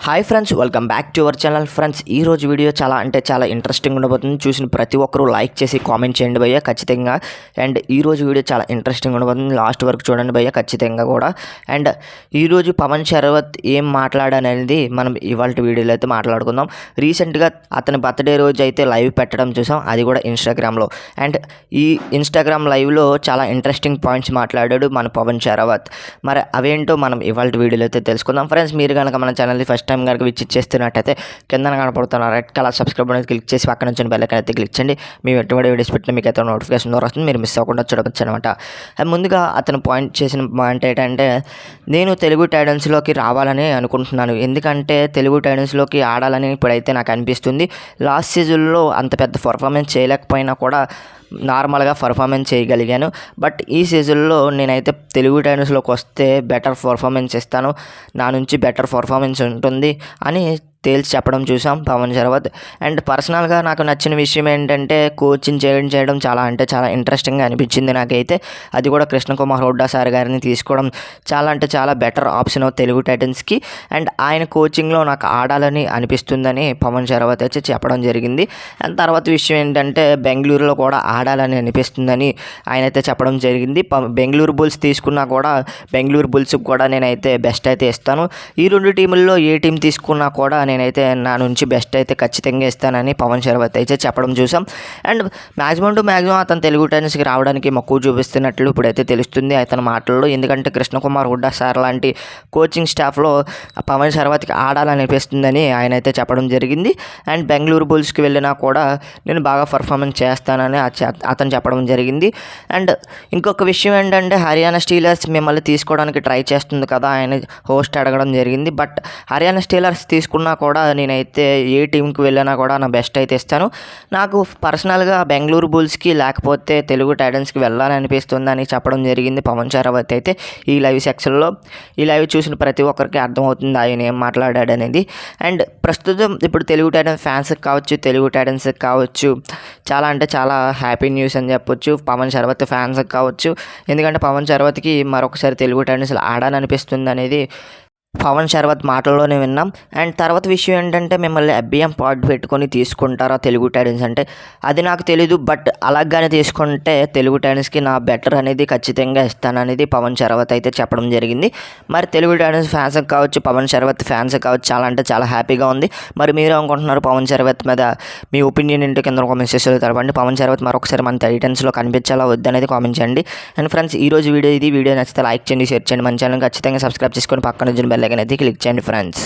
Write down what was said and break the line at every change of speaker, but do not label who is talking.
Hi friends, welcome back to our channel. Friends, ఈ రోజు video చాలా ఇంట్రెస్టింగ్ ఉండబోతుంది. చూసిన ప్రతి ఒక్కరూ లైక్ చేసి కామెంట్ చేయండి భయ్య ఖచ్చితంగా. అండ్ ఈ రోజు వీడియో చాలా ఇంట్రెస్టింగ్ ఉండబోతుంది, లాస్ట్ వరకు చూడండి భయ్య ఖచ్చితంగా కూడా. అండ్ ఈరోజు పవన్ శరవత్ ఏం మాట్లాడనేది మనం ఇవాళ వీడియోలో అయితే మాట్లాడుకుందాం. రీసెంట్గా అతని బర్త్డే రోజు అయితే లైవ్ పెట్టడం చూసాం, అది కూడా ఇన్స్టాగ్రామ్లో. అండ్ ఈ ఇన్స్టాగ్రామ్ లైవ్లో చాలా ఇంట్రెస్టింగ్ పాయింట్స్ మాట్లాడాడు మన పవన్ శరవత్. మరి అవేంటో మనం ఇవాళ వీడియోలో అయితే తెలుసుకుందాం. ఫ్రెండ్స్, మీరు కనుక మన ఛానల్ని ఫస్ట్ టైం కనుక విజిట్ చేస్తున్నట్టయితే కింద కనపడుతున్న రెడ్ కలర్ సబ్స్క్రైబ్ అనేది క్లిక్ చేసి పక్కన నుంచి బెల్ ఐకాన్ అయితే క్లిక్ చేయండి. మేము ఎటువంటి వీడియోస్ పెట్టినా మీకు అయితే నోటిఫికేషన్ ద్వారా వస్తుంది, మీరు మిస్ అవ్వకుండా చూడవచ్చు అనమాట. ముందుగా అతను పాయింట్ చేసిన పాయింట్ ఏంటంటే, నేను తెలుగు టైటన్స్లోకి రావాలని అనుకుంటున్నాను, ఎందుకంటే తెలుగు టైటన్స్లోకి ఆడాలని ఇప్పుడైతే నాకు అనిపిస్తుంది. లాస్ట్ సీజన్లో అంత పెద్ద పర్ఫార్మెన్స్ చేయలేకపోయినా కూడా నార్మల్గా పర్ఫార్మెన్స్ చేయగలిగాను. బట్ ఈ సీజన్లో నేనైతే తెలుగు టైటన్స్లోకి వస్తే బెటర్ పర్ఫార్మెన్స్ ఇస్తాను, నా నుంచి బెటర్ పర్ఫార్మెన్స్ ఉంటుంది అని తేల్చి చెప్పడం చూసాం పవన్ శరవత్. అండ్ పర్సనల్గా నాకు నచ్చిన విషయం ఏంటంటే, కోచింగ్ చేయడం చాలా ఇంట్రెస్టింగ్గా అనిపించింది నాకైతే. అది కూడా కృష్ణకుమార్ హుడ్డా సార్ గారిని తీసుకోవడం చాలా బెటర్ ఆప్షన్ తెలుగు టైటన్స్కి. అండ్ ఆయన కోచింగ్లో నాకు ఆడాలని అనిపిస్తుందని పవన్ శరవత్ అయితే చెప్పడం జరిగింది. అండ్ తర్వాత విషయం ఏంటంటే, బెంగళూరులో కూడా ఆడాలని అనిపిస్తుందని ఆయన అయితే చెప్పడం జరిగింది. బెంగళూరు బుల్స్ తీసుకున్నా కూడా బెంగళూరు బుల్స్కి కూడా నేనైతే బెస్ట్ అయితే ఇస్తాను. ఈ రెండు టీముల్లో ఏ టీం తీసుకున్నా కూడా నేనైతే నా నుంచి బెస్ట్ అయితే ఖచ్చితంగా ఇస్తానని పవన్ శరవత్ అయితే చెప్పడం చూసాం. అండ్ మ్యాక్సిమం అతను తెలుగు టైటన్స్కి రావడానికి మక్కువ చూపిస్తున్నట్లు ఇప్పుడైతే తెలుస్తుంది అతని మాటల్లో. ఎందుకంటే కృష్ణకుమార్ హుడ్డా సార్ లాంటి కోచింగ్ స్టాఫ్లో పవన్ శరవత్కి ఆడాలనిపిస్తుందని ఆయన అయితే చెప్పడం జరిగింది. అండ్ బెంగళూరు బుల్స్కి వెళ్ళినా కూడా నేను బాగా పర్ఫార్మెన్స్ చేస్తానని అతను చెప్పడం జరిగింది. అండ్ ఇంకొక విషయం ఏంటంటే, హర్యానా స్టీలర్స్ మిమ్మల్ని తీసుకోవడానికి ట్రై చేస్తుంది కదా ఆయన హోస్ట్ అడగడం జరిగింది. బట్ హర్యానా స్టీలర్స్ తీసుకున్నా కూడా నేనైతే ఏ టీంకి వెళ్ళినా కూడా నా బెస్ట్ అయితే ఇస్తాను. నాకు పర్సనల్గా బెంగళూరు బుల్స్కి లేకపోతే తెలుగు టైటన్స్కి వెళ్ళాలనిపిస్తుందని చెప్పడం జరిగింది పవన్ శరవత్ అయితే ఈ లైవ్ సెక్షన్లో. ఈ లైవ్ చూసిన ప్రతి ఒక్కరికి అర్థమవుతుంది ఆయన ఏం మాట్లాడాడు అనేది. అండ్ ప్రస్తుతం ఇప్పుడు తెలుగు టైటన్స్ ఫ్యాన్స్కి కావచ్చు, తెలుగు టైటన్స్కి కావచ్చు, చాలా హ్యాపీ న్యూస్ అని చెప్పొచ్చు. పవన్ శరవత్ ఫ్యాన్స్కి కావచ్చు, ఎందుకంటే పవన్ శరవత్కి మరొకసారి తెలుగు టైటన్స్లో ఆడాలనిపిస్తుంది అనేది పవన్ శరవత్ మాటల్లోనే విన్నాం. అండ్ తర్వాత విషయం ఏంటంటే, మిమ్మల్ని ఎఫ్బిఎం పార్ట్ పెట్టుకొని తీసుకుంటారా తెలుగు టైటన్స్ అంటే అది నాకు తెలీదు. బట్ అలాగానే తీసుకుంటే తెలుగు టైటన్స్కి నా బెటర్ అనేది ఖచ్చితంగా ఇస్తాననేది పవన్ శరవత్ అయితే చెప్పడం జరిగింది. మరి తెలుగు టైటన్స్ ఫ్యాన్స్కి కావచ్చు, పవన్ శరవత్ ఫ్యాన్స్కి కావచ్చు, చాలా హ్యాపీగా ఉంది. మరి మీరు అనుకుంటున్నారు పవన్ శరవత్ మీద మీ ఒపీనియన్ ఏంటో కింద కామెంట్ సెక్షన్లో తెలపండి. పవన్ శరవత్ మరొకసారి మన టైటన్స్లో కనిపించాలా వద్దనేది కామెంట్ చేయండి. అండ్ ఫ్రెండ్స్, ఈ రోజు వీడియో నచ్చితే లైక్ చేయండి, షేర్ చేయండి. మన ఛానల్ ఖచ్చితంగా సబ్స్క్రైబ్ చేసుకొని పక్కన బెల్ ఐకాన్ అయితే క్లిక్ చేయండి ఫ్రెండ్స్.